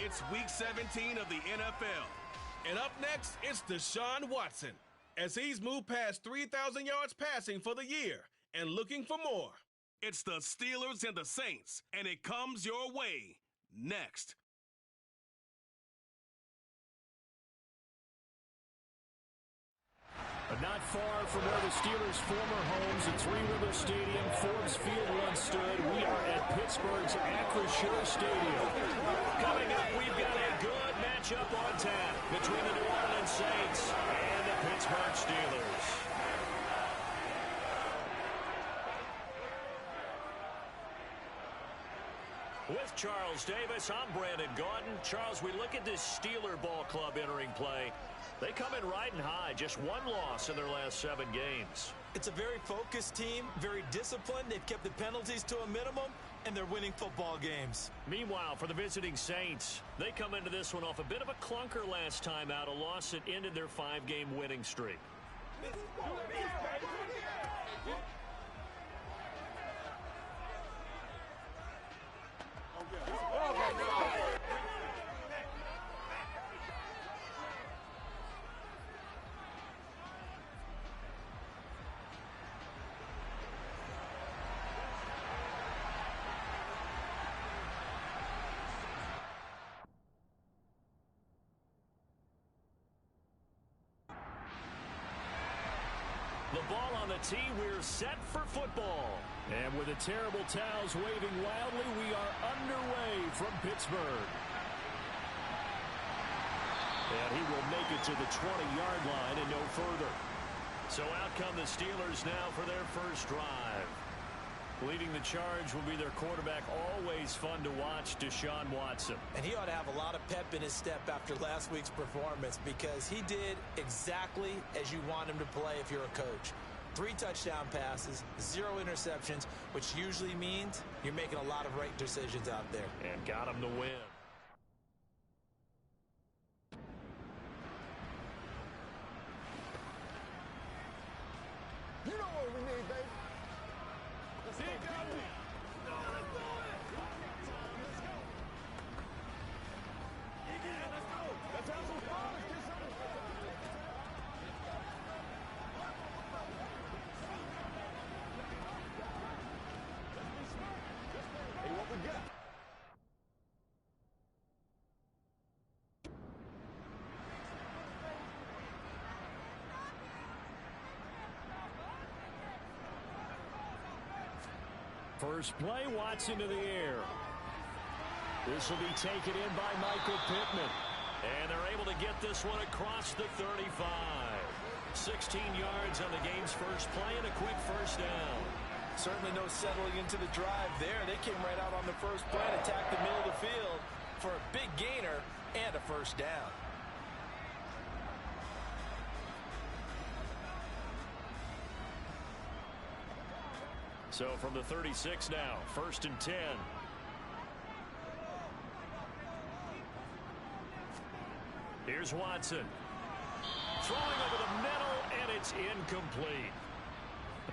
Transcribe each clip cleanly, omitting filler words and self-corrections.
It's Week 17 of the NFL. And up next, it's Deshaun Watson, as he's moved past 3,000 yards passing for the year and looking for more. It's the Steelers and the Saints, and it comes your way next. But not far from where the Steelers' former homes at Three River Stadium, Forbes Field once stood, we are at Pittsburgh's Acrisure Stadium. Coming up, we've got a good matchup on tap between the New Orleans Saints and the Pittsburgh Steelers. With Charles Davis, I'm Brandon Gaudin. Charles, we look at this Steeler ball club entering play. They come in riding high, just one loss in their last 7 games. It's a very focused team, very disciplined. They've kept the penalties to a minimum, and they're winning football games. Meanwhile, for the visiting Saints, they come into this one off a bit of a clunker last time out, a loss that ended their 5-game winning streak. The ball on the tee, we're set for football. And with the terrible towels waving wildly, we are underway from Pittsburgh. And he will make it to the 20-yard line and no further. So out come the Steelers now for their first drive. Leading the charge will be their quarterback, always fun to watch, Deshaun Watson. And he ought to have a lot of pep in his step after last week's performance, because he did exactly as you want him to play if you're a coach. 3 touchdown passes, 0 interceptions, which usually means you're making a lot of right decisions out there. And got him the win. You know what we need, baby. Let's go. Let's do it. Let's go. Yeah, let's go. Let's have some fun. Let's get some. Let's be smart. Hey, what we got? First play, Watson to the air. This will be taken in by Michael Pittman. And they're able to get this one across the 35. 16 yards on the game's first play and a quick first down. Certainly no settling into the drive there. They came right out on the first play and attacked the middle of the field for a big gainer and a first down. So from the 36 now, 1st and 10. Here's Watson. Throwing over the middle, and it's incomplete.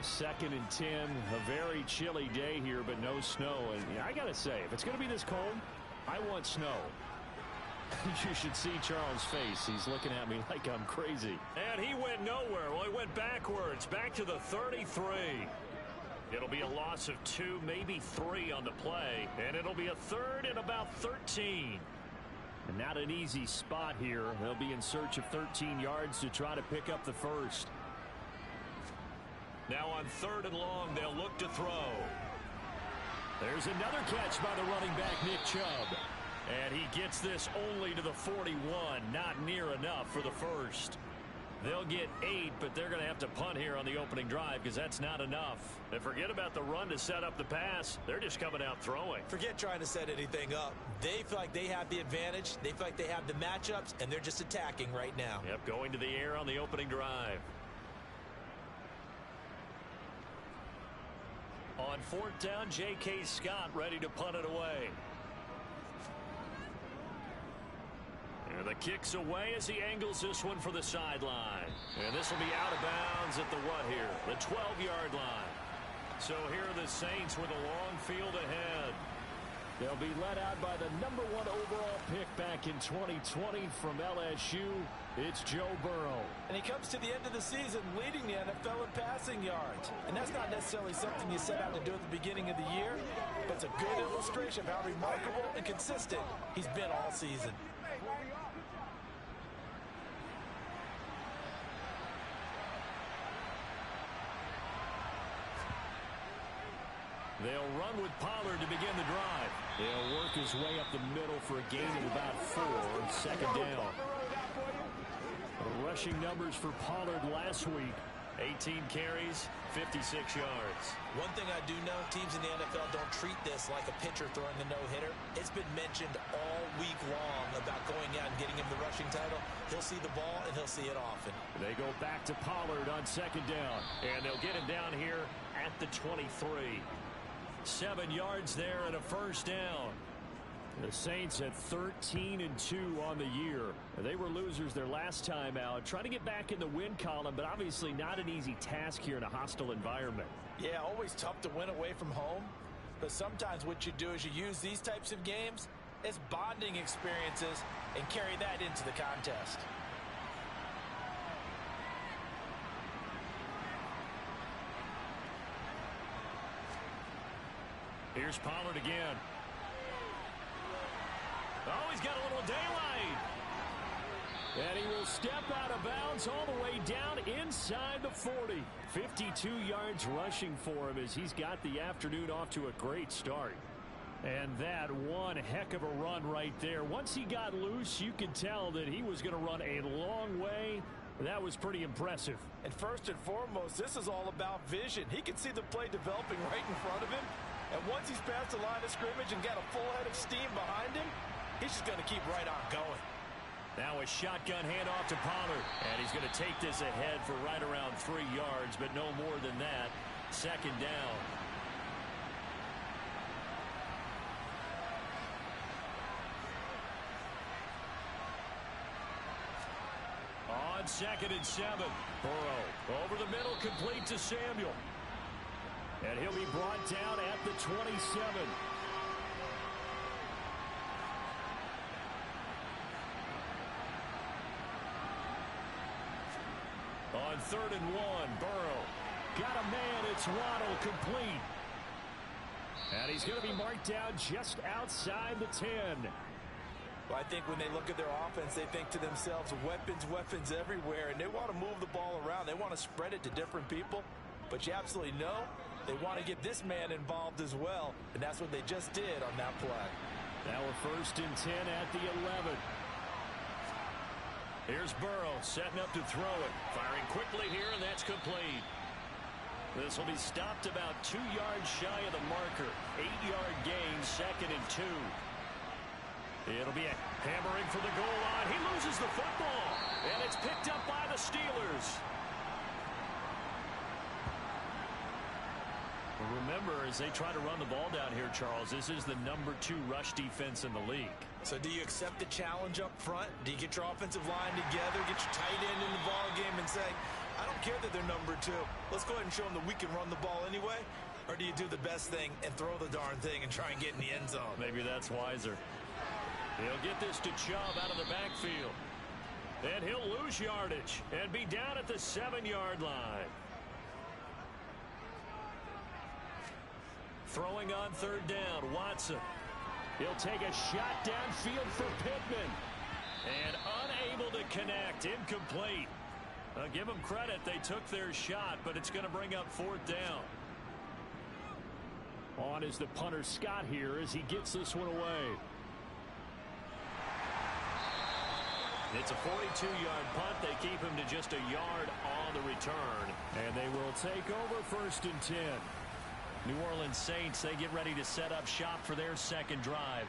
2nd and 10, a very chilly day here, but no snow. And I got to say, if it's going to be this cold, I want snow. You should see Charles' face. He's looking at me like I'm crazy. And he went nowhere. Well, he went backwards, back to the 33. It'll be a loss of 2, maybe 3 on the play, and it'll be a 3rd and about 13. And not an easy spot here. They'll be in search of 13 yards to try to pick up the first. Now on 3rd and long, they'll look to throw. There's another catch by the running back, Nick Chubb. And he gets this only to the 41, not near enough for the first. They'll get 8, but they're going to have to punt here on the opening drive because that's not enough. And forget about the run to set up the pass. They're just coming out throwing. Forget trying to set anything up. They feel like they have the advantage. They feel like they have the matchups, and they're just attacking right now. Yep, going to the air on the opening drive. On 4th down, J.K. Scott ready to punt it away. And the kick's away as he angles this one for the sideline. And this will be out of bounds at the what here? The 12-yard line. So here are the Saints with a long field ahead. They'll be led out by the #1 overall pick back in 2020 from LSU. It's Joe Burrow. And he comes to the end of the season leading the NFL in passing yards. And that's not necessarily something you set out to do at the beginning of the year, but it's a good illustration of how remarkable and consistent he's been all season. They'll run with Pollard to begin the drive. They'll work his way up the middle for a gain of about 4. Second down. The rushing numbers for Pollard last week: 18 carries, 56 yards. One thing I do know, teams in the NFL don't treat this like a pitcher throwing a no-hitter. It's been mentioned all week long about going out and getting him the rushing title. He'll see the ball, and he'll see it often. They go back to Pollard on second down, and they'll get him down here at the 23. 7 yards there and a first down. The Saints at 13-2 on the year. They were losers their last time out. Trying to get back in the win column, but obviously not an easy task here in a hostile environment. Yeah, always tough to win away from home. But sometimes what you do is you use these types of games as bonding experiences and carry that into the contest. Here's Pollard again. Oh, he's got a little daylight. And he will step out of bounds all the way down inside the 40. 52 yards rushing for him as he's got the afternoon off to a great start. And that one heck of a run right there. Once he got loose, you could tell that he was going to run a long way. That was pretty impressive. And first and foremost, this is all about vision. He can see the play developing right in front of him. And once he's past the line of scrimmage and got a full head of steam behind him, he's just going to keep right on going. Now a shotgun handoff to Pollard. And he's going to take this ahead for right around 3 yards, but no more than that. Second down. On 2nd and 7. Burrow over the middle, complete to Samuel. And he'll be brought down at the 27. On 3rd and 1, Burrow got a man. It's Waddle, complete. And he's going to be marked down just outside the 10. Well, I think when they look at their offense, they think to themselves, weapons everywhere, and they want to move the ball around. They want to spread it to different people, but you absolutely know they want to get this man involved as well, and that's what they just did on that play. Now we're 1st and 10 at the 11. Here's Burrow setting up to throw it. Firing quickly here, and that's complete. This will be stopped about 2 yards shy of the marker. 8-yard gain, 2nd and 2. It'll be a hammering for the goal line. He loses the football, and it's picked up by the Steelers. Remember, as they try to run the ball down here, Charles, this is the #2 rush defense in the league. So do you accept the challenge up front? Do you get your offensive line together, get your tight end in the ball game and say, I don't care that they're #2. Let's go ahead and show them that we can run the ball anyway? Or do you do the best thing and throw the darn thing and try and get in the end zone? Maybe that's wiser. He'll get this to Chubb out of the backfield. And he'll lose yardage and be down at the 7-yard line. Throwing on 3rd down, Watson. He'll take a shot downfield for Pittman. And unable to connect, incomplete. Give them credit, they took their shot, but it's going to bring up 4th down. On is the punter Scott here as he gets this one away. It's a 42-yard punt. They keep him to just a yard on the return. And they will take over 1st and 10. New Orleans Saints, they get ready to set up shop for their second drive.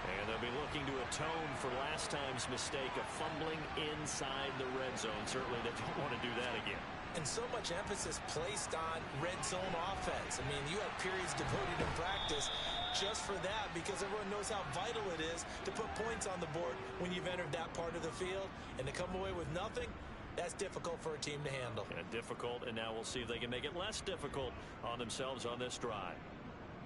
And they'll be looking to atone for last time's mistake of fumbling inside the red zone. Certainly they don't want to do that again. And so much emphasis placed on red zone offense. I mean, you have periods devoted in practice just for that because everyone knows how vital it is to put points on the board when you've entered that part of the field. And to come away with nothing, that's difficult for a team to handle. And difficult, and now we'll see if they can make it less difficult on themselves on this drive.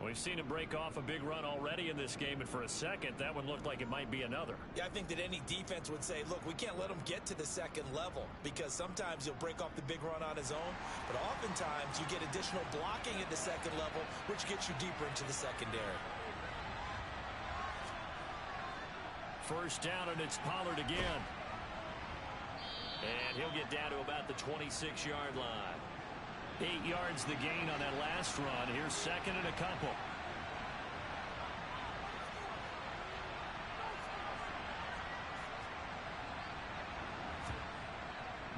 We've seen him break off a big run already in this game, and for a second, that one looked like it might be another. Yeah, I think that any defense would say, look, we can't let him get to the second level because sometimes he'll break off the big run on his own, but oftentimes you get additional blocking at the second level, which gets you deeper into the secondary. First down, and it's Pollard again. And he'll get down to about the 26-yard line. 8 yards the gain on that last run. Here's second and a couple.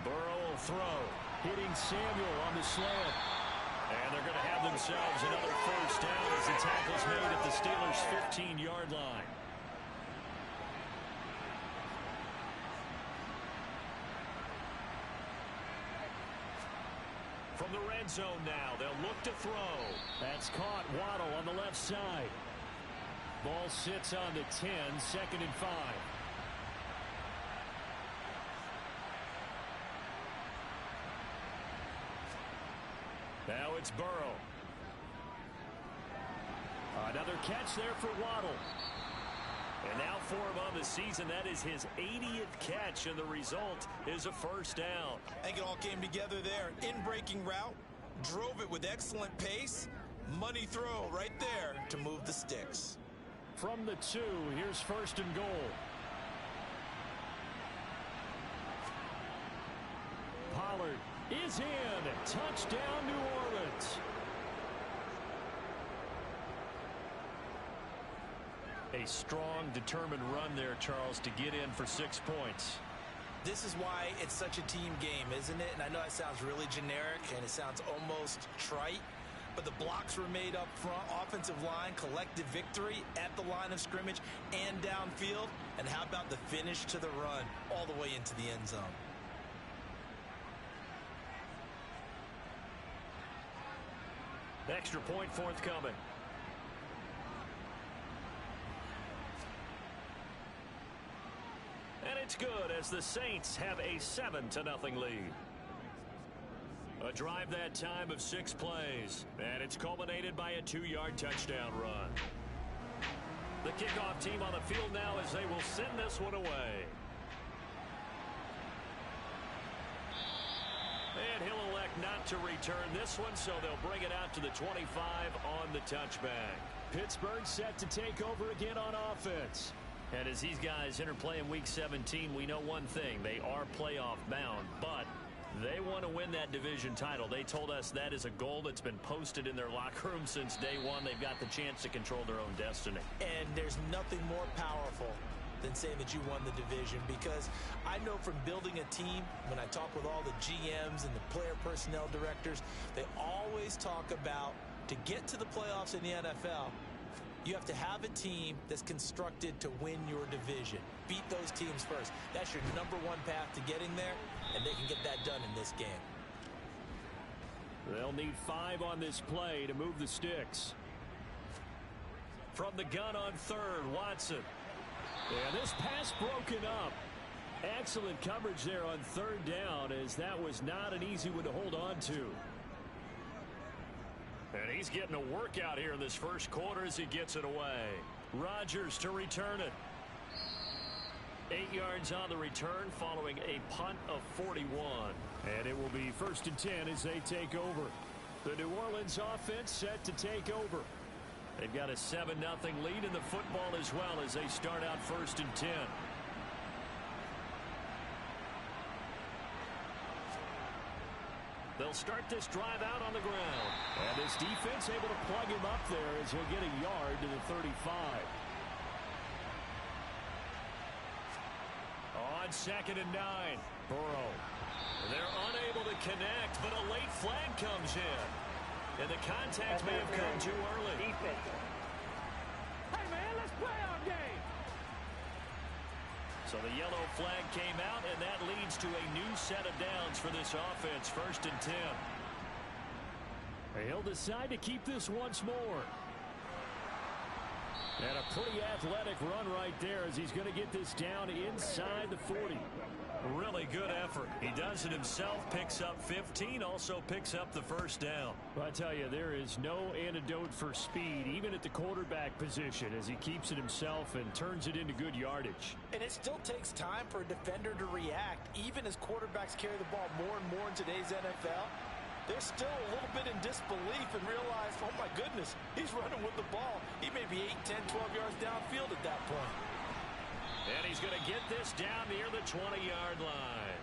Burrow will throw. Hitting Samuel on the slant. And they're going to have themselves another first down as the tackle's made at the Steelers' 15-yard line. From the red zone now, they'll look to throw. That's caught. Waddle on the left side. Ball sits on the 10, second and 5. Now it's Burrow. Another catch there for Waddle. And now for him on the season, that is his 80th catch, and the result is a first down. I think it all came together there. In-breaking route, drove it with excellent pace. Money throw right there to move the sticks. From the 2, here's first and goal. Pollard is in. Touchdown, New Orleans. A strong, determined run there, Charles, to get in for 6 points. This is why it's such a team game, isn't it? And I know it sounds really generic and it sounds almost trite, but the blocks were made up front, offensive line, collective victory at the line of scrimmage and downfield. And how about the finish to the run all the way into the end zone? Extra point forthcoming. And it's good as the Saints have a 7-0 lead. A drive that time of 6 plays, and it's culminated by a 2-yard touchdown run. The kickoff team on the field now as they will send this one away. And he'll elect not to return this one, so they'll bring it out to the 25 on the touchback. Pittsburgh set to take over again on offense. And as these guys interplay in Week 17, we know one thing. They are playoff bound, but they want to win that division title. They told us that is a goal that's been posted in their locker room since day one. They've got the chance to control their own destiny. And there's nothing more powerful than saying that you won the division, because I know from building a team, when I talk with all the GMs and the player personnel directors, they always talk about to get to the playoffs in the NFL, you have to have a team that's constructed to win your division. Beat those teams first. That's your number one path to getting there, and they can get that done in this game. They'll need 5 on this play to move the sticks. From the gun on third, Watson. And this pass broken up. Excellent coverage there on third down, as that was not an easy one to hold on to. And he's getting a workout here in this first quarter as he gets it away. Rodgers to return it. 8 yards on the return following a punt of 41. And it will be first and 10 as they take over. The New Orleans offense set to take over. They've got a 7-0 lead in the football as well as they start out first and 10. They'll start this drive out on the ground. And this defense able to plug him up there as he'll get a yard to the 35. On second and 9, Burrow. They're unable to connect, but a late flag comes in. And the contact may have come too early. Hey, man, let's play our game. So the yellow flag came out, and that leads to a new set of downs for this offense, first and 10. He'll decide to keep this once more. And a pretty athletic run right there as he's going to get this down inside the 40. Really good effort. He does it himself, picks up 15, also picks up the first down. Well, I tell you, there is no antidote for speed, even at the quarterback position, as he keeps it himself and turns it into good yardage. And it still takes time for a defender to react, even as quarterbacks carry the ball more and more in today's NFL. They're still a little bit in disbelief and realize, oh my goodness, he's running with the ball. He may be 8, 10, 12 yards downfield at that point. And he's going to get this down near the 20-yard line.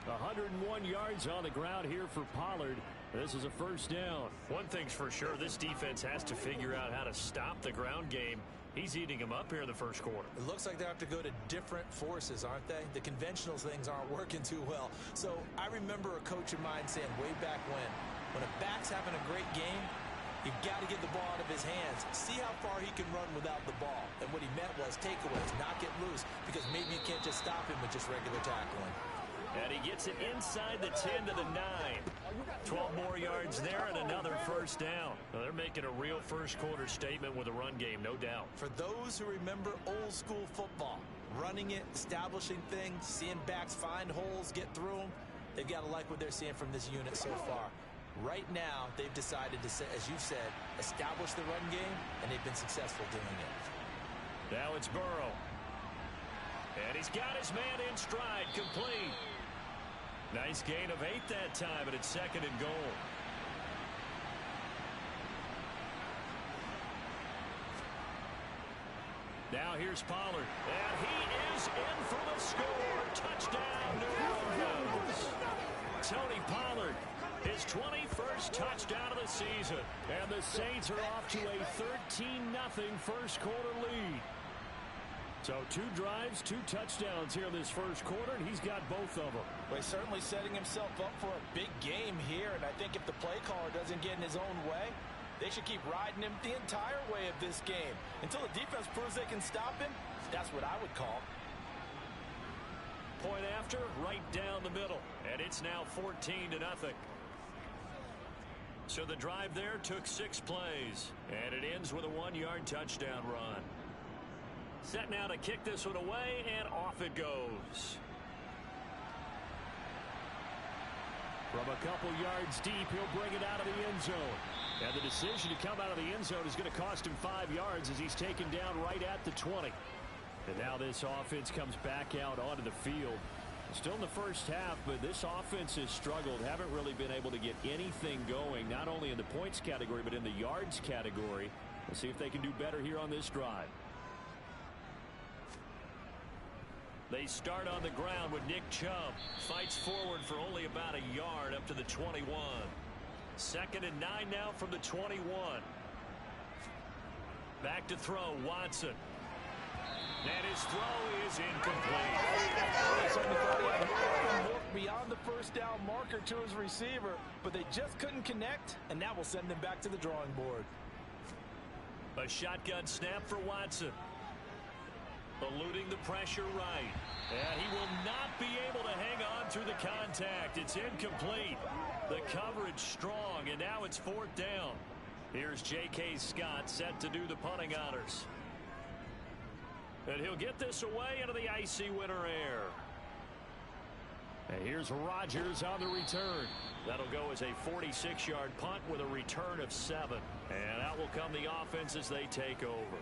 101 yards on the ground here for Pollard. This is a first down. One thing's for sure, this defense has to figure out how to stop the ground game. He's eating them up here in the first quarter. It looks like they have to go to different forces, aren't they? The conventional things aren't working too well. So I remember a coach of mine saying way back when a back's having a great game, you've got to get the ball out of his hands. See how far he can run without the ball. And what he meant was takeaways, not get loose, because maybe you can't just stop him with just regular tackling. And he gets it inside the 10 to the 9. 12 more yards there and another first down. Well, they're making a real first quarter statement with a run game, no doubt. For those who remember old school football, running it, establishing things, seeing backs find holes, get through them, they've got to like what they're seeing from this unit so far. Right now, they've decided to, as you said, establish the run game, and they've been successful doing it. Now it's Burrow. And he's got his man in stride, complete. Nice gain of 8 that time, but it's second and goal. Now here's Pollard. And he is in for the score. Touchdown, New Orleans. Tony Pollard, his 21st touchdown of the season. And the Saints are off to a 13-0 first quarter lead. So 2 drives, 2 touchdowns here in this first quarter, and he's got both of them. Well, he's certainly setting himself up for a big game here, and I think if the play caller doesn't get in his own way, they should keep riding him the entire way of this game. Until the defense proves they can stop him, that's what I would call. Point after, right down the middle, and it's now 14-0. So the drive there took 6 plays, and it ends with a 1-yard touchdown run. Set now to kick this one away, and off it goes. From a couple yards deep, he'll bring it out of the end zone. And the decision to come out of the end zone is going to cost him 5 yards as he's taken down right at the 20. And now this offense comes back out onto the field. Still in the first half, but this offense has struggled. Haven't really been able to get anything going, not only in the points category, but in the yards category. Let's see if they can do better here on this drive. They start on the ground with Nick Chubb. Fights forward for only about a yard up to the 21. Second and 9 now from the 21. Back to throw, Watson. And his throw is incomplete. Certainly thought he had an open look beyond the first down marker to his receiver, but they just couldn't connect, and that will send them back to the drawing board. A shotgun snap for Watson. Eluding the pressure right. And he will not be able to hang on through the contact. It's incomplete. The coverage strong, and now it's 4th down. Here's J.K. Scott set to do the punting honors. And he'll get this away into the icy winter air. And here's Rodgers on the return. That'll go as a 46-yard punt with a return of 7. And out will come the offense as they take over.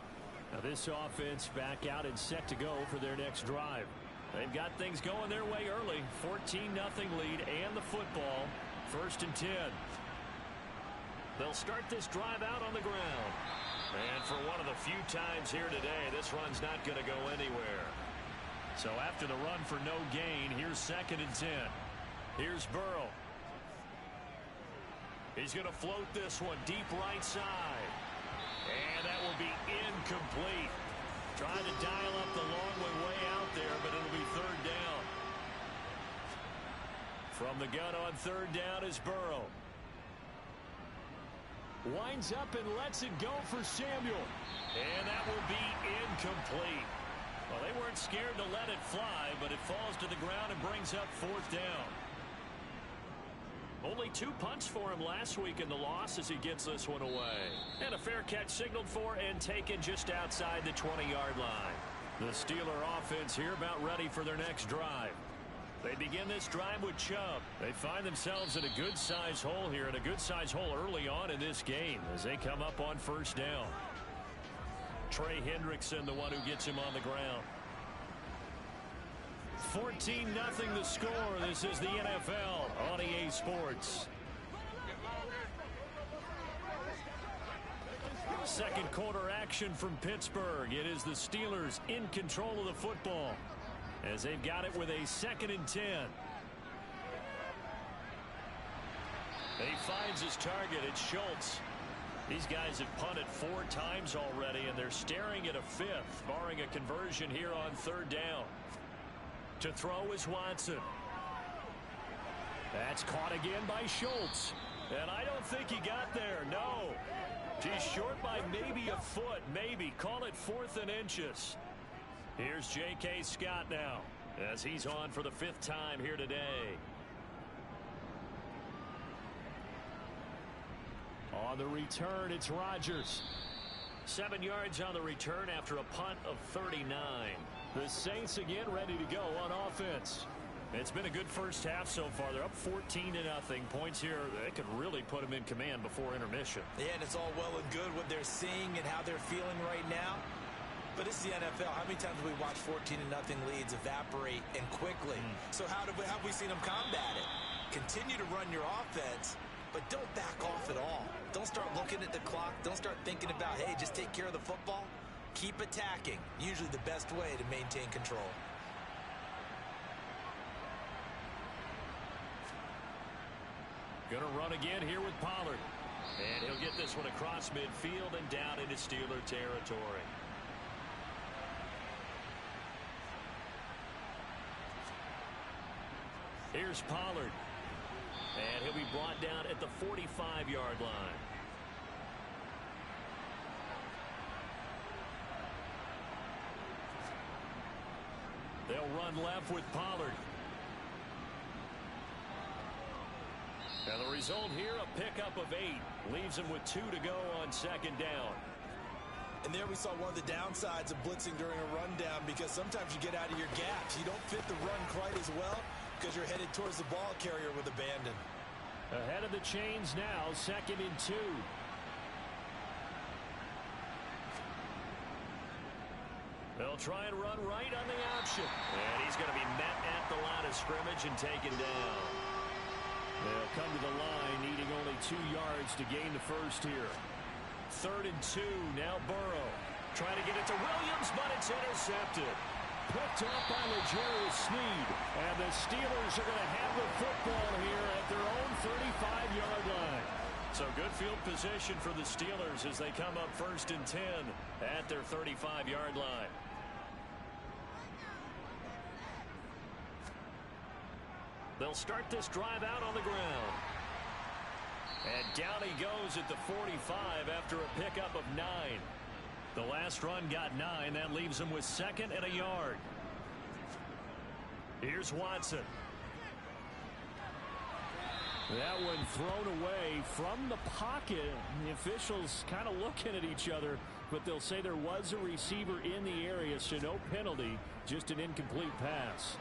Now this offense back out and set to go for their next drive. They've got things going their way early. 14-0 lead and the football. 1st and 10. They'll start this drive out on the ground. And for one of the few times here today, this run's not going to go anywhere. So after the run for no gain, here's 2nd and 10. Here's Burrow. He's going to float this one deep right side. And that will be incomplete. Trying to dial up the long way out there, but it'll be 3rd down. From the gun on 3rd down is Burrow. Winds up and lets it go for Samuel. And that will be incomplete. Well, they weren't scared to let it fly, but it falls to the ground and brings up 4th down. Only 2 punts for him last week in the loss as he gets this one away. And a fair catch signaled for and taken just outside the 20-yard line. The Steeler offense here about ready for their next drive. They begin this drive with Chubb. They find themselves in a good-sized hole here, and a good-sized hole early on in this game as they come up on first down. Trey Hendrickson, the one who gets him on the ground. 14-0 the score. This is the NFL on EA Sports. Second quarter action from Pittsburgh. It is the Steelers in control of the football as they've got it with a 2nd and 10. He finds his target. It's Schultz. These guys have punted 4 times already, and they're staring at a 5th, barring a conversion here on 3rd down. To throw is Watson. That's caught again by Schultz. And I don't think he got there. No. He's short by maybe a foot. Maybe. Call it 4th and inches. Here's J.K. Scott now as he's on for the 5th time here today. On the return, it's Rodgers. 7 yards on the return after a punt of 39. The Saints again ready to go on offense. It's been a good first half so far. They're up 14-0. Points here, they could really put them in command before intermission. Yeah, and it's all well and good what they're seeing and how they're feeling right now. But it's the NFL. How many times have we watched 14-0 leads evaporate and quickly? So how have we seen them combat it? Continue to run your offense, but don't back off at all. Don't start looking at the clock. Don't start thinking about, hey, just take care of the football. Keep attacking. Usually the best way to maintain control. Going to run again here with Pollard. And he'll get this one across midfield and down into Steeler territory. Here's Pollard. And he'll be brought down at the 45-yard line. They'll run left with Pollard. And the result here, a pickup of 8. Leaves him with 2 to go on 2nd down. And there we saw one of the downsides of blitzing during a rundown, because sometimes you get out of your gaps. You don't fit the run quite as well because you're headed towards the ball carrier with abandon. Ahead of the chains now, 2nd and 2. They'll try and run right on the option. And he's going to be met at the line of scrimmage and taken down. They'll come to the line, needing only 2 yards to gain the first here. 3rd and 2, now Burrow. Trying to get it to Williams, but it's intercepted. Picked up by L'Jarius Sneed. And the Steelers are going to have the football here at their own 35-yard line. So good field position for the Steelers as they come up 1st and 10 at their 35-yard line. They'll start this drive out on the ground. And down he goes at the 45 after a pickup of 9. The last run got 9. That leaves him with 2nd and a yard. Here's Watson. That one thrown away from the pocket. The officials kind of looking at each other, but they'll say there was a receiver in the area, so no penalty, just an incomplete pass.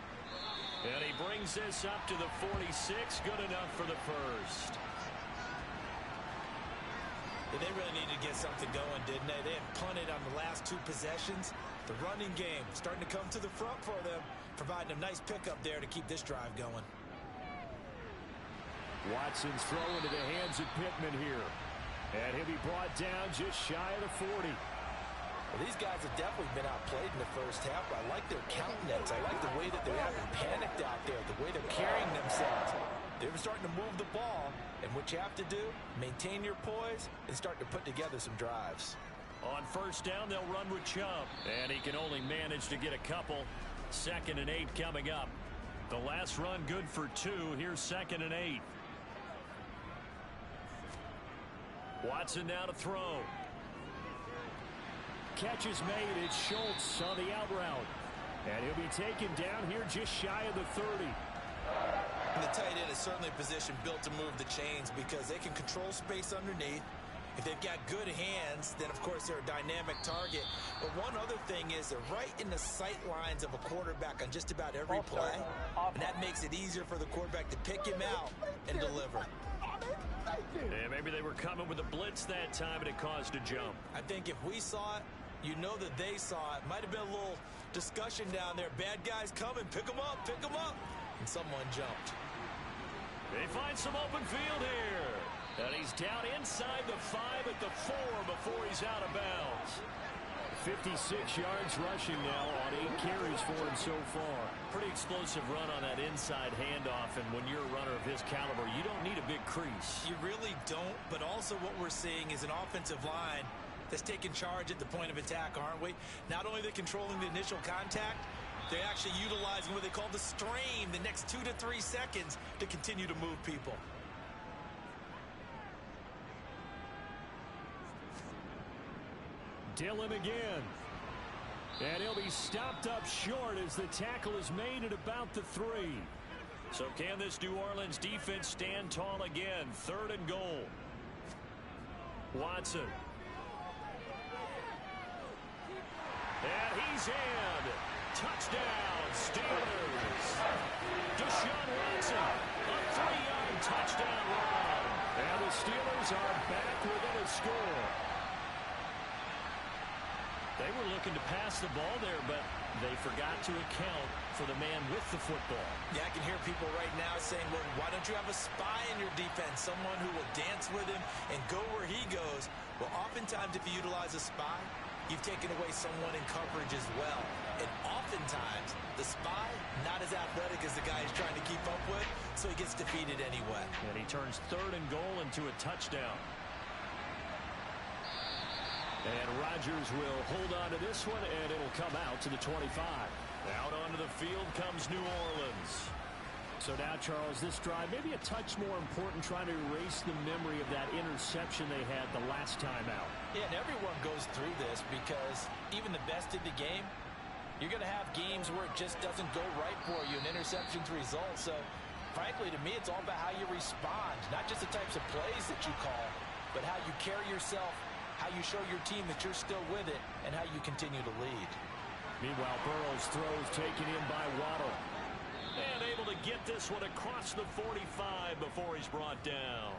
And he brings this up to the 46. Good enough for the first. Yeah, they really needed to get something going, didn't they? They had punted on the last 2 possessions. The running game starting to come to the front for them, providing a nice pickup there to keep this drive going. Watson's throw into the hands of Pittman here. And he'll be brought down just shy of the 40. Well, these guys have definitely been outplayed in the first half. I like their countenance. I like the way that they haven't panicked out there, the way they're carrying themselves. They're starting to move the ball, and what you have to do, maintain your poise and start to put together some drives. On first down, they'll run with Chubb, and he can only manage to get a couple. 2nd and 8 coming up. The last run good for 2. Here's 2nd and 8. Watson now to throw. Catch is made. It's Schultz on the out route. And he'll be taken down here just shy of the 30. And the tight end is certainly a position built to move the chains because they can control space underneath. If they've got good hands, then, of course, they're a dynamic target. But one other thing is they're right in the sight lines of a quarterback on just about every play. And that makes it easier for the quarterback to pick him out and deliver. And maybe they were coming with a blitz that time, and it caused a jump. I think if we saw it, you know that they saw it. Might have been a little discussion down there. Bad guys coming. Pick them up. Pick them up. And someone jumped. They find some open field here. And he's down inside the 5 at the 4 before he's out of bounds. 56 yards rushing now on 8 carries for him so far. Pretty explosive run on that inside handoff, and when you're a runner of his caliber, you don't need a big crease. You really don't, but also what we're seeing is an offensive line that's taking charge at the point of attack, aren't we? Not only are they controlling the initial contact, they're actually utilizing what they call the strain, the next 2 to 3 seconds to continue to move people. Dillon again. And he'll be stopped up short as the tackle is made at about the 3. So can this New Orleans defense stand tall again? 3rd and goal. Watson. And he's in. Touchdown, Steelers. Deshaun Watson, a 3-yard touchdown run. And the Steelers are back within a score. They were looking to pass the ball there, but they forgot to account for the man with the football. Yeah, I can hear people right now saying, well, why don't you have a spy in your defense, someone who will dance with him and go where he goes? Well, oftentimes if you utilize a spy, you've taken away someone in coverage as well. And oftentimes, the spy, not as athletic as the guy he's trying to keep up with, so he gets defeated anyway. And he turns 3rd and goal into a touchdown. And Rodgers will hold on to this one, and it'll come out to the 25. Out onto the field comes New Orleans. So now, Charles, this drive maybe a touch more important, trying to erase the memory of that interception they had the last time out. Yeah, and everyone goes through this because even the best in the game, you're going to have games where it just doesn't go right for you, and interceptions result. So, frankly, to me, it's all about how you respond, not just the types of plays that you call, but how you carry yourself, how you show your team that you're still with it, and how you continue to lead. Meanwhile, Burrow's throws taken in by Waddle. And able to get this one across the 45 before he's brought down.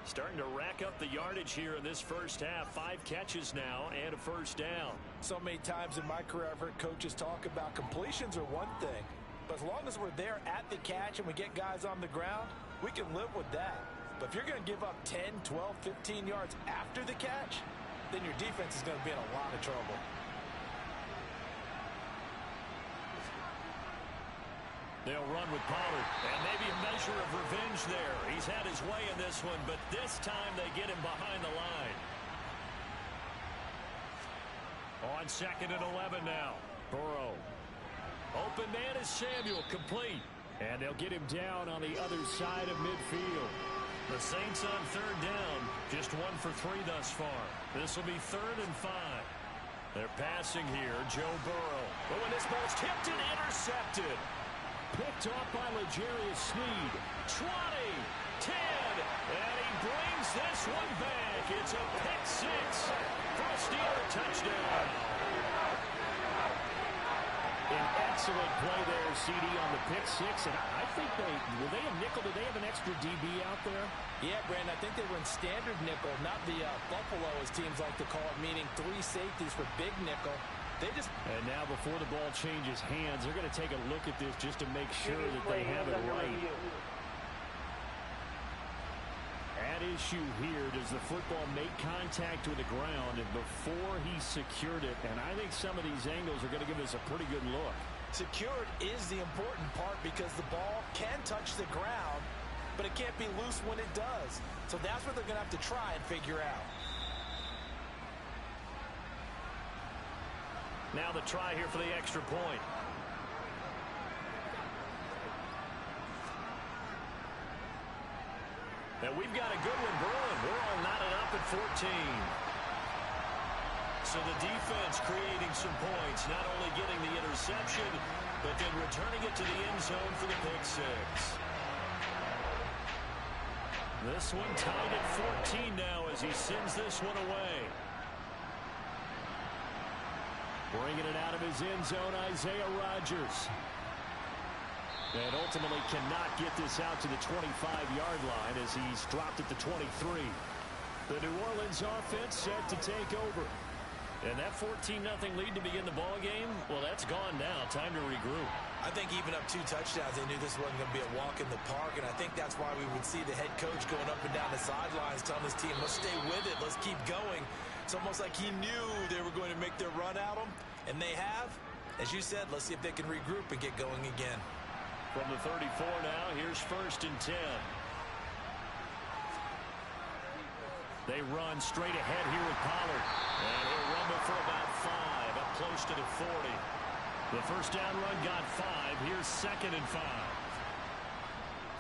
Starting to rack up the yardage here in this first half. 5 catches now and a first down. So many times in my career I've heard coaches talk about completions are one thing, but as long as we're there at the catch and we get guys on the ground, we can live with that. But if you're going to give up 10, 12, 15 yards after the catch, then your defense is going to be in a lot of trouble. They'll run with Pollard, and maybe a measure of revenge there. He's had his way in this one, but this time they get him behind the line. On 2nd and 11 now. Burrow. Open man is Samuel, complete. And they'll get him down on the other side of midfield. The Saints on 3rd down, just 1 for 3 thus far. This will be 3rd and 5. They're passing here, Joe Burrow. Oh, and this ball's tipped and intercepted. Picked off by L'Jarius Sneed. 20, 10, and he brings this one back. It's a pick 6 for a Steeler touchdown. An excellent play there, CD, on the pick 6. And I think were they a nickel? Did they have an extra DB out there? Yeah, Brandon, I think they were in standard nickel, not the Buffalo, as teams like to call it, meaning 3 safeties for big nickel. And now before the ball changes hands, they're going to take a look at this just to make sure that they have it right. At issue here, does the football make contact with the ground and before he secured it? And I think some of these angles are going to give us a pretty good look. Secured is the important part because the ball can touch the ground, but it can't be loose when it does. So that's what they're going to have to try and figure out. Now the try here for the extra point. And we've got a good one brewing. We're all knotted up at 14. So the defense creating some points, not only getting the interception, but then returning it to the end zone for the pick 6. This one tied at 14 now as he sends this one away. Bringing it out of his end zone, Isaiah Rodgers. And ultimately cannot get this out to the 25-yard line as he's dropped at the 23. The New Orleans offense set to take over. And that 14-0 lead to begin the ball game, well, that's gone now. Time to regroup. I think even up 2 touchdowns, they knew this wasn't going to be a walk in the park, and I think that's why we would see the head coach going up and down the sidelines telling his team, let's stay with it, let's keep going. It's almost like he knew they were going to make their run at him, and they have. As you said, let's see if they can regroup and get going again. From the 34 now, here's 1st and 10. They run straight ahead here with Pollard. And he'll rumble for about 5, up close to the 40. The first down run got 5. Here's 2nd and 5.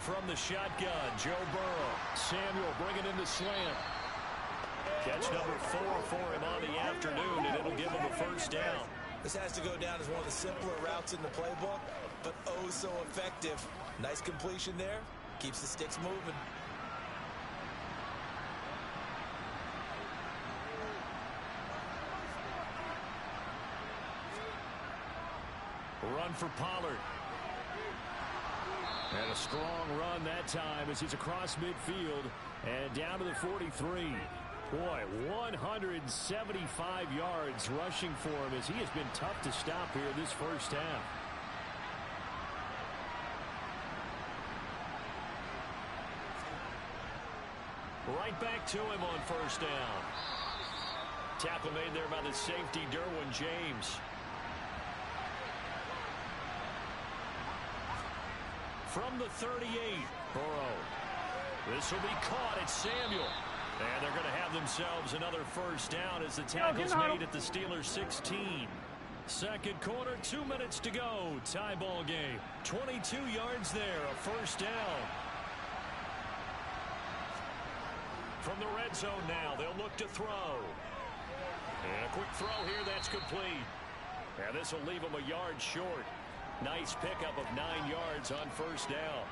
From the shotgun, Joe Burrow. Samuel bringing in the slant. Catch number 4 for him on the afternoon, and it'll give him a first down. This has to go down as one of the simpler routes in the playbook, but oh so effective. Nice completion there. Keeps the sticks moving. Run for Pollard. And a strong run that time as he's across midfield and down to the 43. Boy, 175 yards rushing for him as he has been tough to stop here this first half. Right back to him on first down. Tackle made there by the safety, Derwin James. From the 38, Burrow. This will be caught at Samuel. And they're going to have themselves another first down as the tackle's made at the Steelers' 16. Second quarter, 2 minutes to go. Tie ball game. 22 yards there, a first down. From the red zone now, they'll look to throw. And a quick throw here, that's complete. And this will leave them a yard short. Nice pickup of 9 yards on first down.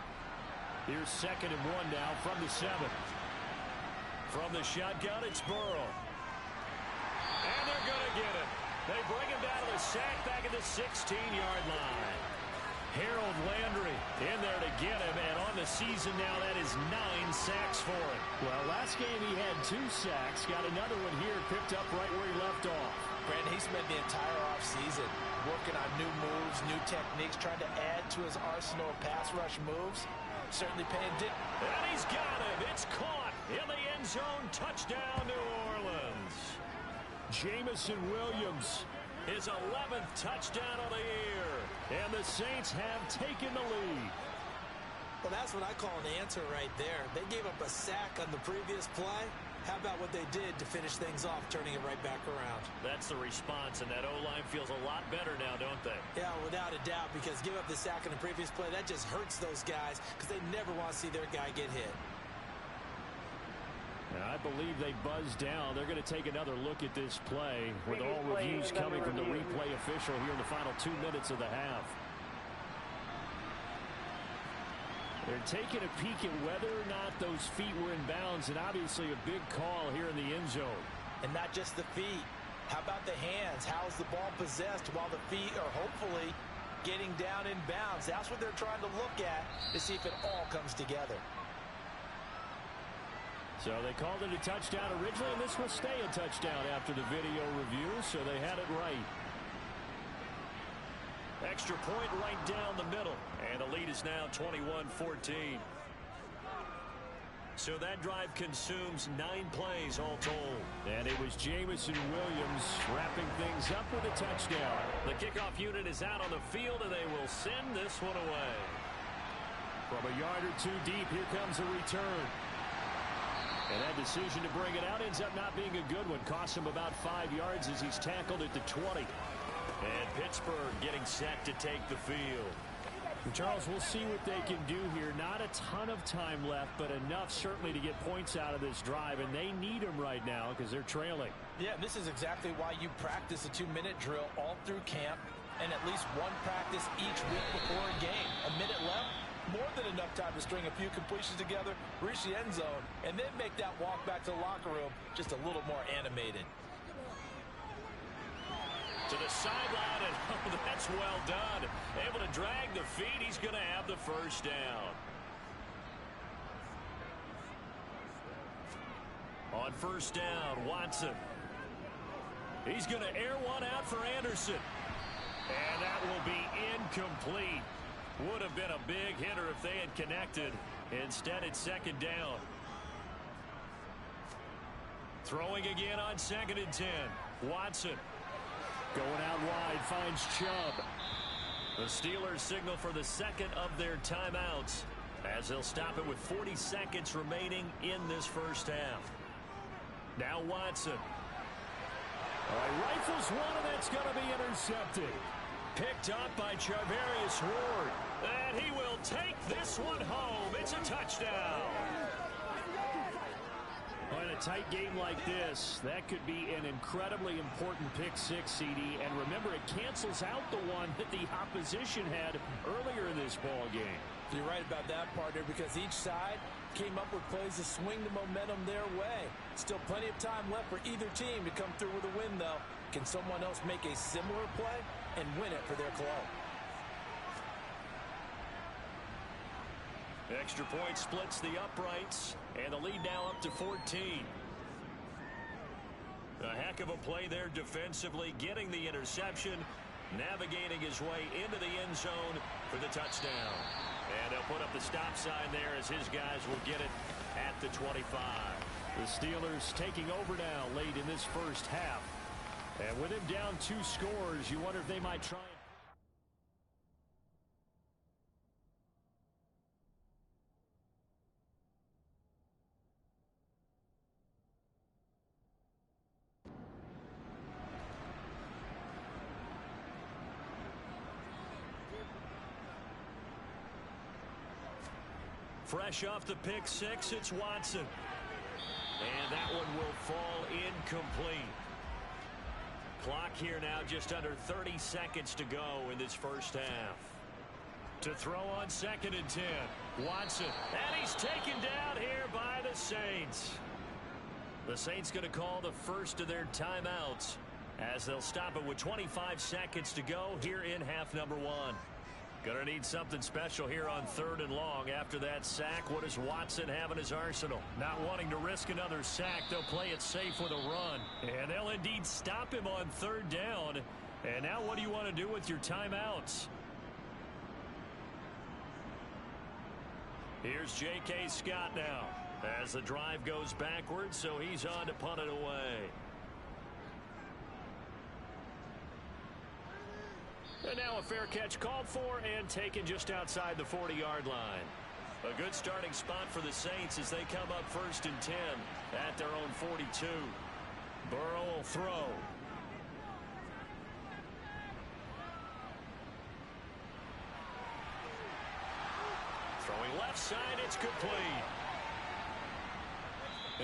Here's 2nd and 1 now from the 7. From the shotgun, it's Burrow. And they're going to get him. They bring him down to the sack back at the 16-yard line. Harold Landry in there to get him, and on the season now, that is 9 sacks for him. Well, last game he had 2 sacks. Got another one here, picked up right where he left off. Brandon, he spent the entire offseason working on new moves, new techniques, trying to add to his arsenal of pass rush moves. Certainly paying dividends. And he's got him. It's caught in the end zone. Touchdown, New Orleans. Jameson Williams, his 11th touchdown of the year. And the Saints have taken the lead. Well, that's what I call an answer right there. They gave up a sack on the previous play. How about what they did to finish things off, turning it right back around? That's the response, and that O-line feels a lot better now, don't they? Yeah, without a doubt, because give up the sack in the previous play, that just hurts those guys because they never want to see their guy get hit. And I believe they buzzed down. They're going to take another look at this play with all reviews coming from the replay official here in the final 2 minutes of the half. They're taking a peek at whether or not those feet were in bounds, and obviously a big call here in the end zone. And not just the feet. How about the hands? How is the ball possessed while the feet are hopefully getting down in bounds? That's what they're trying to look at to see if it all comes together. So they called it a touchdown originally, and this will stay a touchdown after the video review, so they had it right. Extra point right down the middle, and the lead is now 21-14. So that drive consumes 9 plays all told. And it was Jameson Williams wrapping things up with a touchdown. The kickoff unit is out on the field, and they will send this one away. From a yard or 2 deep, here comes a return. And that decision to bring it out ends up not being a good one. Costs him about 5 yards as he's tackled at the 20. And Pittsburgh getting set to take the field. And Charles, we'll see what they can do here. Not a ton of time left, but enough certainly to get points out of this drive. And they need them right now because they're trailing. Yeah, this is exactly why you practice a 2-minute drill all through camp and at least one practice each week before a game. A minute left, more than enough time to string a few completions together, reach the end zone, and then make that walk back to the locker room just a little more animated. To the sideline, and oh, that's well done. Able to drag the feet. He's going to have the first down. On first down, Watson. He's going to air one out for Anderson. And that will be incomplete. Would have been a big hitter if they had connected. Instead, it's second down. Throwing again on 2nd and 10. Watson. Going out wide, finds Chubb. The Steelers signal for the second of their timeouts as they'll stop it with 40 seconds remaining in this first half. Now Watson. All right, rifles one, and that's going to be intercepted. Picked up by Charvarius Ward. And he will take this one home. It's a touchdown. In a tight game like this, that could be an incredibly important pick six, CD. And remember, it cancels out the one that the opposition had earlier in this ball game. You're right about that, partner, because each side came up with plays to swing the momentum their way. Still plenty of time left for either team to come through with a win, though. Can someone else make a similar play and win it for their club? Extra point splits the uprights, and the lead now up to 14. A heck of a play there defensively, getting the interception, navigating his way into the end zone for the touchdown. And they'll put up the stop sign there as his guys will get it at the 25. The Steelers taking over now late in this first half. And with him down 2 scores, you wonder if they might try and... Fresh off the pick six, it's Watson. And that one will fall incomplete. Clock here now just under 30 seconds to go in this first half. To throw on 2nd and 10. Watson. And he's taken down here by the Saints. The Saints going to call the first of their timeouts as they'll stop it with 25 seconds to go here in half number 1. Going to need something special here on 3rd and long. After that sack, what does Watson have in his arsenal? Not wanting to risk another sack, they'll play it safe with a run. And they'll indeed stop him on 3rd down. And now what do you want to do with your timeouts? Here's J.K. Scott now as the drive goes backwards, so he's on to punt it away. And now a fair catch called for and taken just outside the 40-yard line. A good starting spot for the Saints as they come up 1st and 10 at their own 42. Burrow will throw. Throwing left side, it's complete.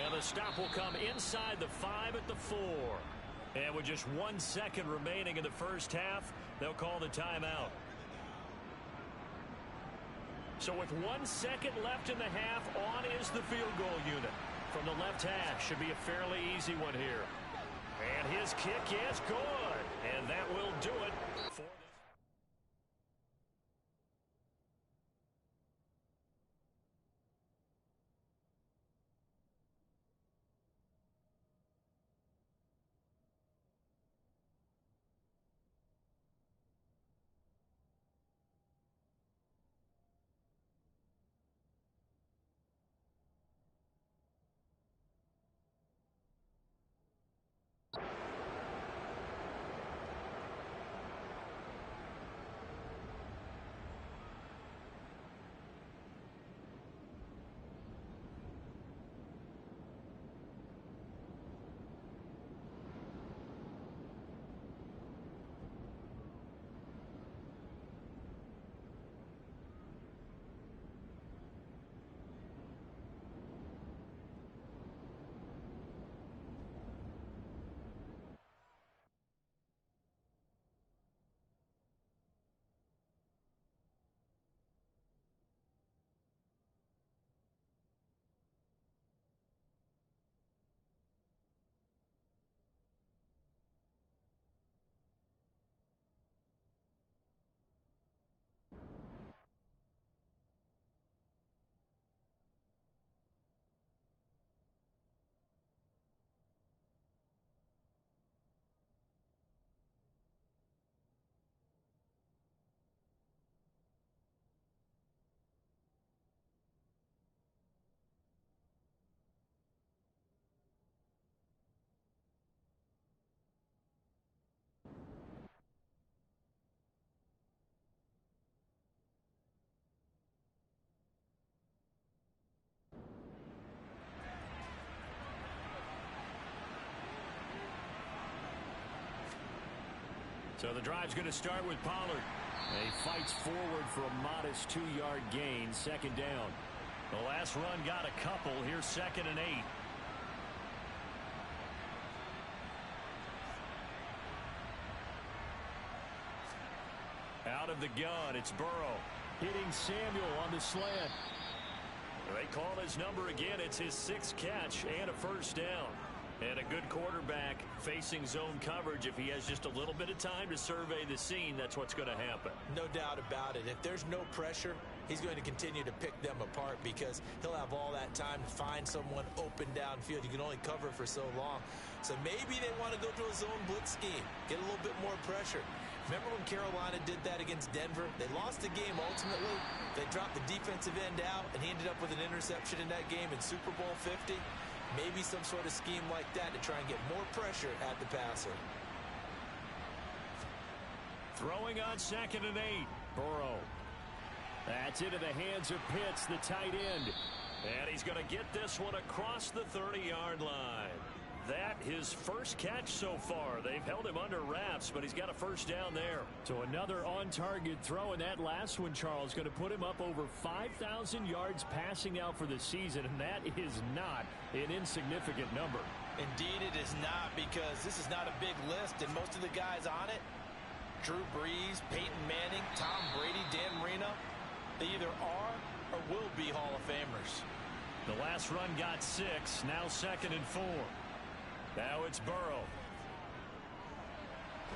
And the stop will come inside the 5 at the 4. And with just 1 second remaining in the first half, they'll call the timeout. So with 1 second left in the half, on is the field goal unit. From the left hash, should be a fairly easy one here. And his kick is good. And that will do it for this. So the drive's going to start with Pollard. He fights forward for a modest 2-yard gain, second down. The last run got a couple. Here's 2nd and 8. Out of the gun, it's Burrow. Hitting Samuel on the slant. They call his number again. It's his 6th catch and a first down. And a good quarterback facing zone coverage. If he has just a little bit of time to survey the scene, that's what's going to happen. No doubt about it. If there's no pressure, he's going to continue to pick them apart because he'll have all that time to find someone open downfield. You can only cover for so long. So maybe they want to go to a zone blitz scheme, get a little bit more pressure. Remember when Carolina did that against Denver? They lost the game ultimately. They dropped the defensive end out, and he ended up with an interception in that game in Super Bowl 50. Maybe some sort of scheme like that to try and get more pressure at the passer. Throwing on 2nd and 8. Burrow. That's into the hands of Pitts, the tight end. And he's going to get this one across the 30-yard line. That his first catch so far. They've held him under wraps, but he's got a first down there. So another on-target throw, and that last one, Charles, going to put him up over 5,000 yards passing out for the season, and that is not an insignificant number. Indeed it is not, because this is not a big list, and most of the guys on it, Drew Brees, Peyton Manning, Tom Brady, Dan Marino, they either are or will be Hall of Famers. The last run got 6, now 2nd and 4. Now it's Burrow.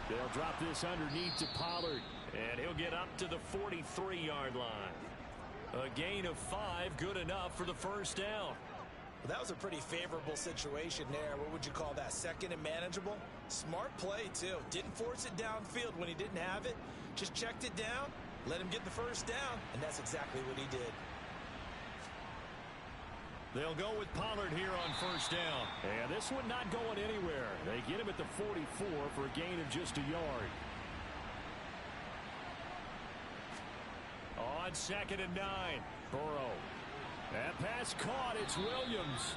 They'll drop this underneath to Pollard, and he'll get up to the 43-yard line. A gain of 5, good enough for the first down. Well, that was a pretty favorable situation there. What would you call that? 2nd and manageable? Smart play, too. Didn't force it downfield when he didn't have it. Just checked it down, let him get the first down, and that's exactly what he did. They'll go with Pollard here on first down. And this one not going anywhere. They get him at the 44 for a gain of just a yard. On 2nd and 9, Burrow. That pass caught. It's Williams.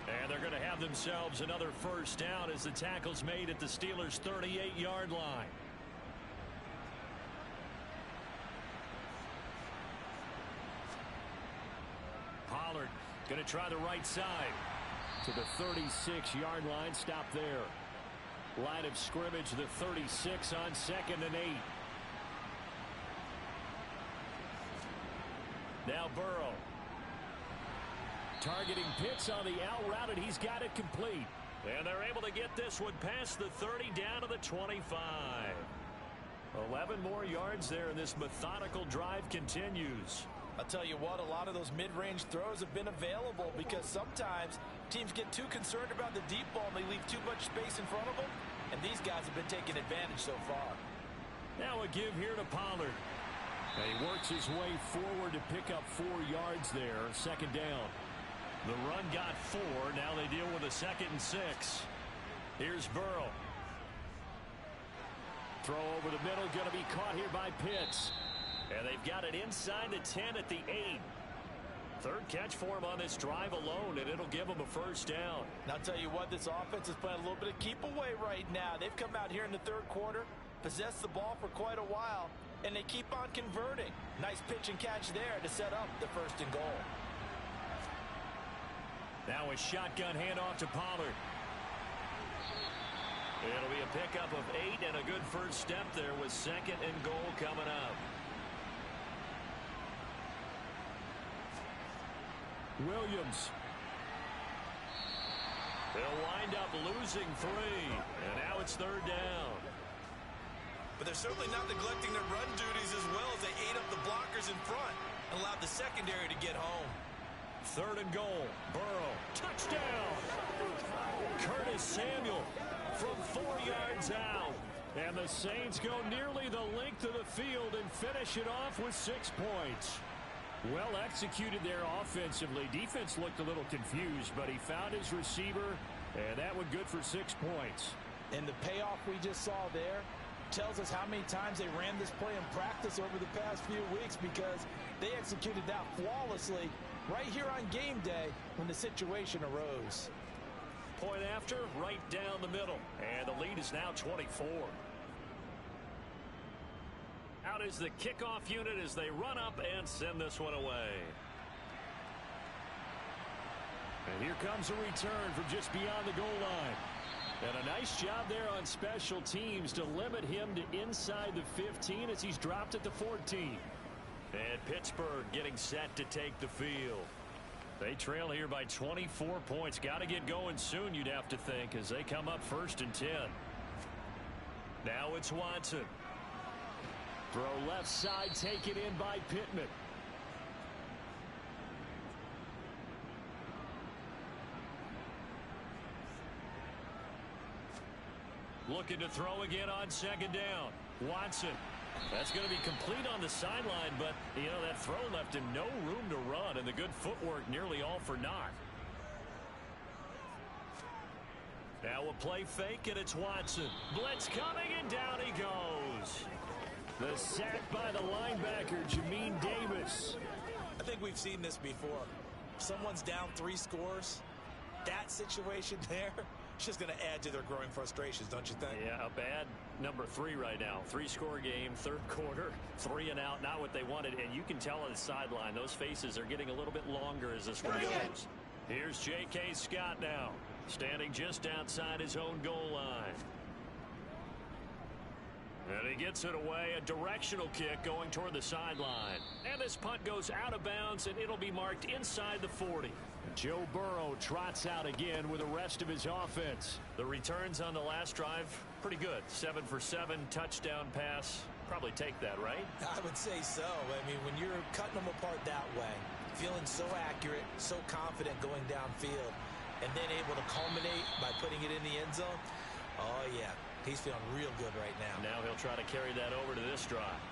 And they're going to have themselves another first down as the tackle's made at the Steelers' 38-yard line. Pollard going to try the right side to the 36-yard line. Stop there. Line of scrimmage, the 36 on 2nd and 8. Now Burrow. Targeting Pitts on the out route, and he's got it complete. And they're able to get this one past the 30 down to the 25. 11 more yards there, and this methodical drive continues. I'll tell you what, a lot of those mid-range throws have been available because sometimes teams get too concerned about the deep ball and they leave too much space in front of them, and these guys have been taking advantage so far. Now a give here to Pollard. And he works his way forward to pick up 4 yards there, 2nd down. The run got 4, now they deal with a 2nd and 6. Here's Burrow. Throw over the middle, going to be caught here by Pitts. And they've got it inside the 10 at the 8. Third catch for him on this drive alone, and it'll give him a first down. And I'll tell you what, this offense is playing a little bit of keep away right now. They've come out here in the 3rd quarter, possessed the ball for quite a while, and they keep on converting. Nice pitch and catch there to set up the 1st and goal. Now a shotgun handoff to Pollard. It'll be a pickup of 8 and a good first step there with 2nd and goal coming up. Williams. They'll wind up losing 3, and now it's 3rd down. But they're certainly not neglecting their run duties as well as they ate up the blockers in front and allowed the secondary to get home. 3rd and goal. Burrow. Touchdown. Curtis Samuel from 4 yards out. And the Saints go nearly the length of the field and finish it off with 6 points. Well executed there offensively. Defense looked a little confused, but he found his receiver, and that one good for 6 points. And the payoff we just saw there tells us how many times they ran this play in practice over the past few weeks, because they executed that flawlessly right here on game day when the situation arose. Point after, right down the middle, and the lead is now 24. out is the kickoff unit as they run up and send this one away. And here comes a return from just beyond the goal line. And a nice job there on special teams to limit him to inside the 15 as he's dropped at the 14. And Pittsburgh getting set to take the field. They trail here by 24 points. Got to get going soon, you'd have to think, as they come up 1st and 10. Now it's Watson. Throw left side, taken in by Pittman. Looking to throw again on 2nd down. Watson. That's going to be complete on the sideline, but, you know, that throw left him no room to run, and the good footwork nearly all for naught. Now a play fake, and it's Watson. Blitz coming, and down he goes. The sack by the linebacker, Jamin Davis. I think we've seen this before. If someone's down 3 scores, that situation there, it's just going to add to their growing frustrations, don't you think? Yeah, a bad number 3 right now. 3-score game, 3rd quarter, 3 and out, not what they wanted. And you can tell on the sideline, those faces are getting a little bit longer as this one goes. Here's J.K. Scott now, standing just outside his own goal line. And he gets it away, a directional kick going toward the sideline. And this punt goes out of bounds, and it'll be marked inside the 40. Joe Burrow trots out again with the rest of his offense. The returns on the last drive, pretty good. 7 for 7, touchdown pass. Probably take that, right? I would say so. I mean, when you're cutting them apart that way, feeling so accurate, so confident going downfield, and then able to culminate by putting it in the end zone, oh, yeah. He's feeling real good right now. Now he'll try to carry that over to this drive.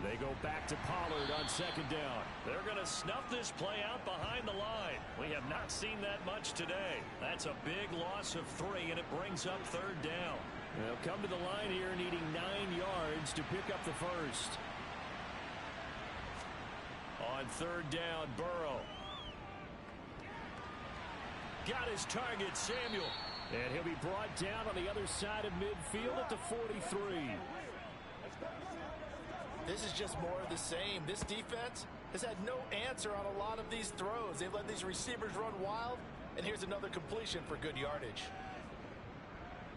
They go back to Pollard on 2nd down. They're going to snuff this play out behind the line. We have not seen that much today. That's a big loss of 3, and it brings up 3rd down. They'll come to the line here needing 9 yards to pick up the first. On 3rd down, Burrow. Got his target, Samuel. And he'll be brought down on the other side of midfield at the 43. This is just more of the same. This defense has had no answer on a lot of these throws. They've let these receivers run wild, and here's another completion for good yardage.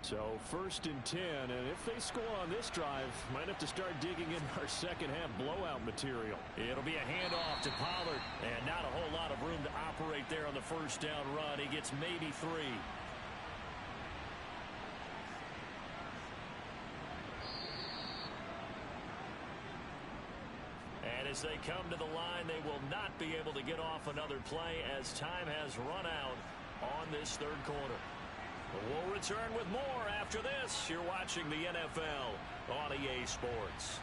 So 1st and 10, and if they score on this drive, might have to start digging in our second half blowout material. It'll be a handoff to Pollard, and not a whole lot of room to operate there on the 1st down run. He gets maybe 3. And as they come to the line, they will not be able to get off another play as time has run out on this 3rd quarter. We'll return with more after this. You're watching the NFL on EA Sports.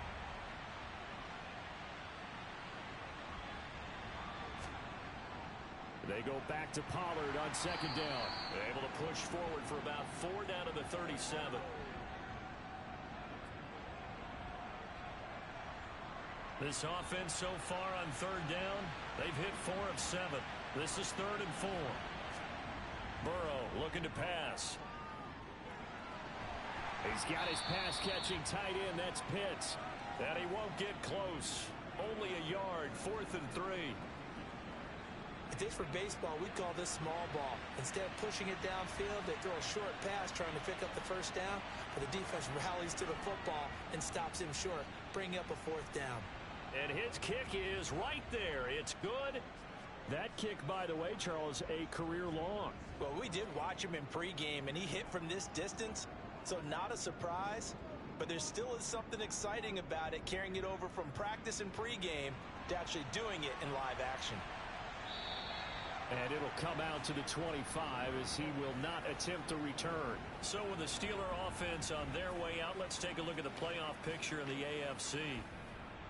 They go back to Pollard on 2nd down. They're able to push forward for about 4 down to the 37. This offense so far on 3rd down, they've hit 4 of 7. This is 3rd and 4. Burrow looking to pass. He's got his pass-catching tight end. That's Pitts. And he won't get close. Only a yard, 4th and 3. If this were baseball, we'd call this small ball. Instead of pushing it downfield, they throw a short pass trying to pick up the 1st down, but the defense rallies to the football and stops him short, bringing up a 4th down. And his kick is right there. It's good. That kick, by the way, Charles, a career long. Well, we did watch him in pregame, and he hit from this distance, so not a surprise. But there still is something exciting about it, carrying it over from practice and pregame to actually doing it in live action. And it'll come out to the 25 as he will not attempt to return. So with the Steeler offense on their way out, let's take a look at the playoff picture in the AFC.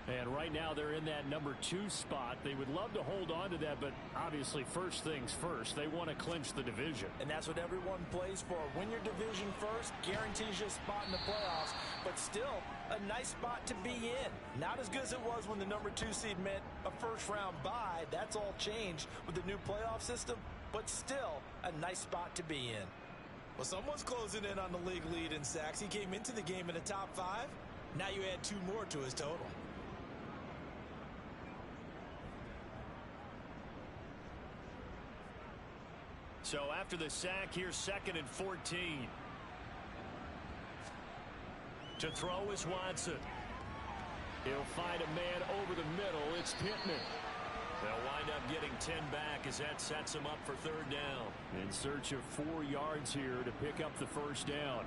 And right now they're in that number 2 spot. They would love to hold on to that, but obviously first things first. They want to clinch the division. And that's what everyone plays for. Win your division first, guarantees you a spot in the playoffs, but still a nice spot to be in. Not as good as it was when the number 2 seed meant a first-round bye. That's all changed with the new playoff system, but still a nice spot to be in. Well, someone's closing in on the league lead in sacks. He came into the game in the top 5. Now you add 2 more to his total. So after the sack, here's 2nd and 14. To throw is Watson. He'll find a man over the middle. It's Pittman. They'll wind up getting 10 back as that sets him up for 3rd down. In search of 4 yards here to pick up the 1st down.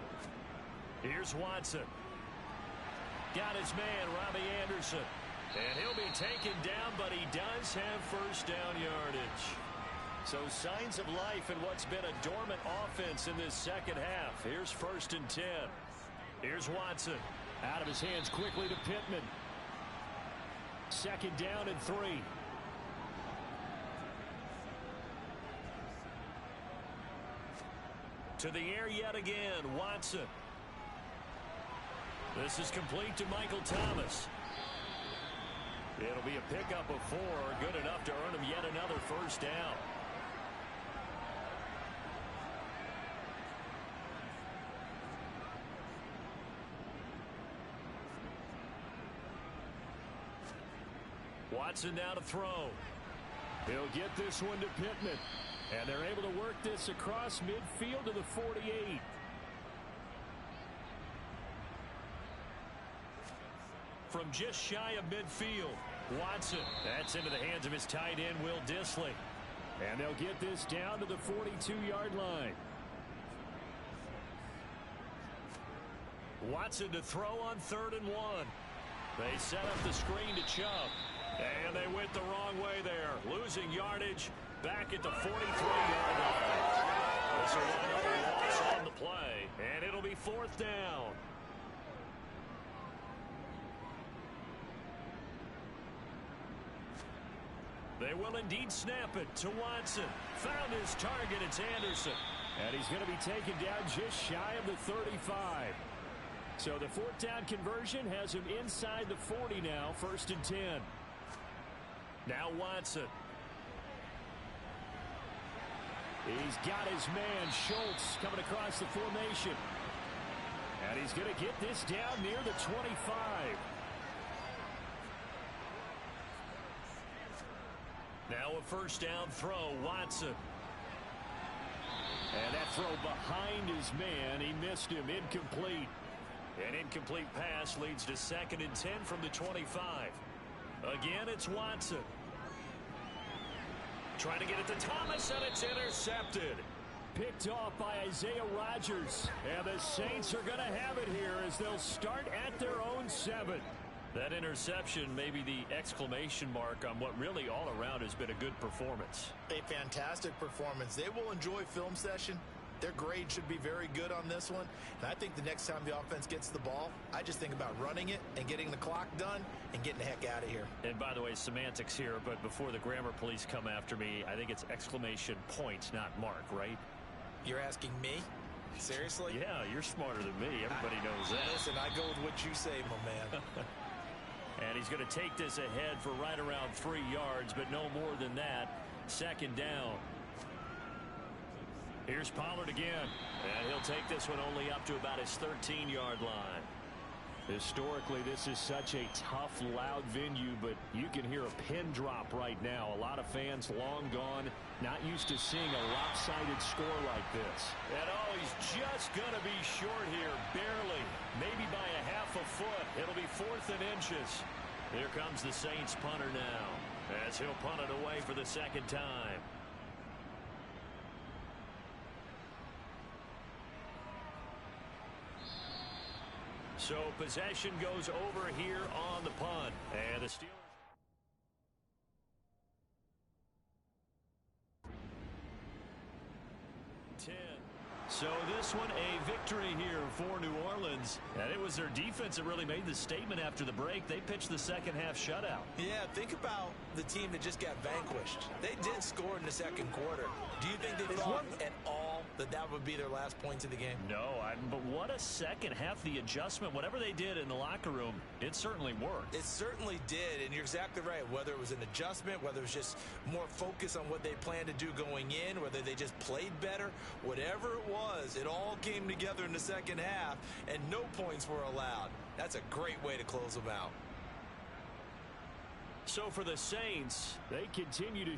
Here's Watson. Got his man, Robbie Anderson. And he'll be taken down, but he does have 1st down yardage. So signs of life in what's been a dormant offense in this second half. Here's 1st and 10. Here's Watson. Out of his hands quickly to Pittman. 2nd down and 3. To the air yet again, Watson. This is complete to Michael Thomas. It'll be a pickup of 4, good enough to earn him yet another 1st down. Watson now to throw. He'll get this one to Pittman. And they're able to work this across midfield to the 48. From just shy of midfield, Watson. That's into the hands of his tight end, Will Dissly. And they'll get this down to the 42-yard line. Watson to throw on 3rd and 1. They set up the screen to Chubb. And they went the wrong way there. Losing yardage back at the 43-yard line. This will wind up a loss on the play. And it'll be 4th down. They will indeed snap it to Watson. Found his target. It's Anderson. And he's going to be taken down just shy of the 35. So the 4th down conversion has him inside the 40 now. 1st and 10. Now Watson. He's got his man, Schultz, coming across the formation. And he's going to get this down near the 25. Now a 1st down throw, Watson. And that throw behind his man, he missed him, incomplete. An incomplete pass leads to 2nd and 10 from the 25. Again, it's Watson. Trying to get it to Thomas, and it's intercepted. Picked off by Isaiah Rodgers. And the Saints are going to have it here as they'll start at their own 7. That interception may be the exclamation mark on what really all around has been a good performance. A fantastic performance. They will enjoy film session. Their grade should be very good on this one. And I think the next time the offense gets the ball, I just think about running it and getting the clock done and getting the heck out of here. And by the way, semantics here, but before the grammar police come after me, I think it's exclamation point, not mark, right? You're asking me? Seriously? Yeah, you're smarter than me. Everybody knows that. Listen, I go with what you say, my man. And he's going to take this ahead for right around 3 yards, but no more than that. 2nd down. Here's Pollard again. And he'll take this one only up to about his 13-yard line. Historically, this is such a tough, loud venue, but you can hear a pin drop right now. A lot of fans long gone, not used to seeing a lopsided score like this. And oh, he's just going to be short here, barely. Maybe by a half a foot. It'll be 4th and inches. Here comes the Saints punter now, as he'll punt it away for the 2nd time. So possession goes over here on the punt. And the Steelers. So this one a victory here for New Orleans. And it was their defense that really made the statement after the break. They pitched the second half shutout. Yeah, think about the team that just got vanquished. They did score in the 2nd quarter. Do you think they thought at all that that would be their last points of the game? No, but what a second half. The adjustment, whatever they did in the locker room, it certainly worked. It certainly did, and you're exactly right. Whether it was an adjustment, whether it was just more focus on what they planned to do going in, whether they just played better, whatever it was, it all came together in the second half, and no points were allowed. That's a great way to close them out. So for the Saints, they continue to